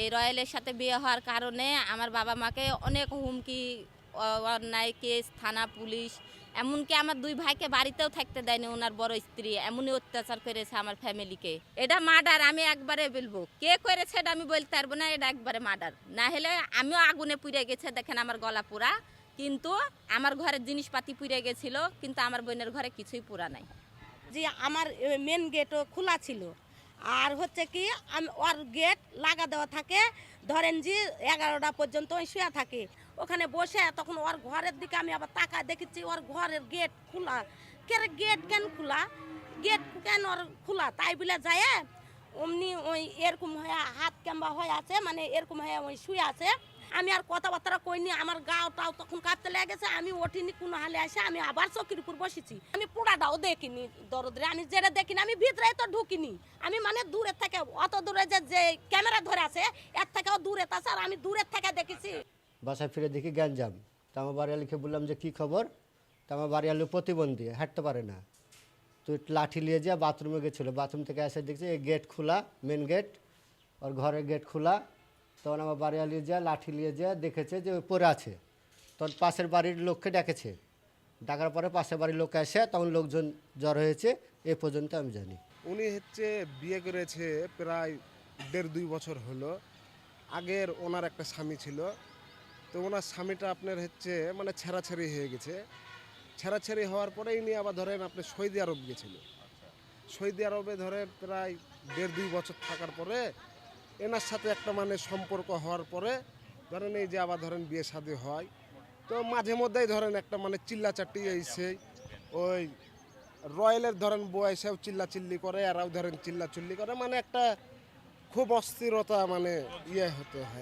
এই রয়্যালের সাথে বিয়ে হওয়ার কারণে আমার বাবা মাকে অনেক হুমকি, অন্যায় কেস, থানা, পুলিশ, এমনকি আমার 2 ভাইকে বাড়িতেও থাকতে দেয়নি ওনার বড় স্ত্রী। এমনই অত্যাচার করেছে আমার ফ্যামিলিকে। এটা মার্ডার, আমি একবারে বলবো। কে করেছে এটা আমি বলতে পারবো না, এটা একবারে মার্ডার। না হলে আমিও আগুনে পুড়ে গেছে, দেখেন আমার গলা পোড়া, কিন্তু আমার ঘরের জিনিসপাতি পুড়ে গেছিল, কিন্তু আমার বোনের ঘরে কিছুই পোড়া নাই। যে আমার মেন গেটও খোলা ছিল, আর হচ্ছে কি ওর গেট লাগা দেওয়া থাকে, ধরেন যে 11টা পর্যন্ত ওই শুয়ে থাকে ওখানে বসে। তখন ওর ঘরের দিকে আমি আবার তাকায় দেখেছি ওর ঘরের গেট খোলা। গেট কেন খোলা, গেট কেন ওর খোলা, তাই বলে যায় অমনি ওই এরকম হয়ে হাত ক্যাম্বা হয়ে আছে, মানে এরকম হয়ে ওই শুয়ে আছে। আমি আর কথাবার্তা কইনি, আমার গাওটাও তখন কাঁপতে লেগেছে। আমি ওঠিনি কোনো হালে আসে, আমি আবার চকির উপর বসেছি। আমি পোড়াটাও দেখিনি দরদরে, আমি যেটা দেখিনি, আমি ভিতরে তো ঢুকিনি। আমি মানে দূরের থেকে, অত দূরে যে ক্যামেরা ধরে আছে এর থেকেও দূরে আছে, আর আমি দূরের থেকে দেখেছি। বাসায় ফিরে দেখি গ্যাঞ্জাম। তা আমার বাড়িওয়ালিকে বললাম যে কী খবর। তা আমার বাড়িওয়ালি প্রতিবন্ধী, হাঁটতে পারে না। তুই লাঠি নিয়ে যা, বাথরুমে গেছিলো, বাথরুম থেকে এসে দেখছি এই গেট খোলা, মেন গেট, ওর ঘরের গেট খোলা। তখন আমার বাড়িওয়ালি যা লাঠি নিয়ে যা দেখেছে যে ওই পড়ে আছে। তখন পাশের বাড়ির লোককে ডেকেছে, ডাকার পরে পাশের বাড়ির লোক এসে তখন লোকজন জ্বর হয়েছে। এ পর্যন্ত আমি জানি। উনি হচ্ছে বিয়ে করেছে প্রায় 1.5-2 বছর হলো। আগের ওনার একটা স্বামী ছিল, তো ওনার স্বামীটা আপনার হচ্ছে মানে ছেঁড়াছেড়ি হয়ে গেছে। ছেঁড়াছেড়ি হওয়ার পরে ইনি আবার ধরেন আপনি সৌদি আরব গেছিল। সৌদি আরবে ধরেন প্রায় 1.5-2 বছর থাকার পরে এনার সাথে একটা মানে সম্পর্ক হওয়ার পরে ধরেন এই যে আবার ধরেন বিয়ে শাদী হয়। তো মাঝে মধ্যেই ধরেন একটা মানে চিল্লাচাটি এসে ওই রয়্যালের ধরেন বয়সেও চিল্লাচিল্লি করে, এরাও ধরেন চিল্লাচিল্লি করে, মানে একটা খুব অস্থিরতা মানে হতে হয়।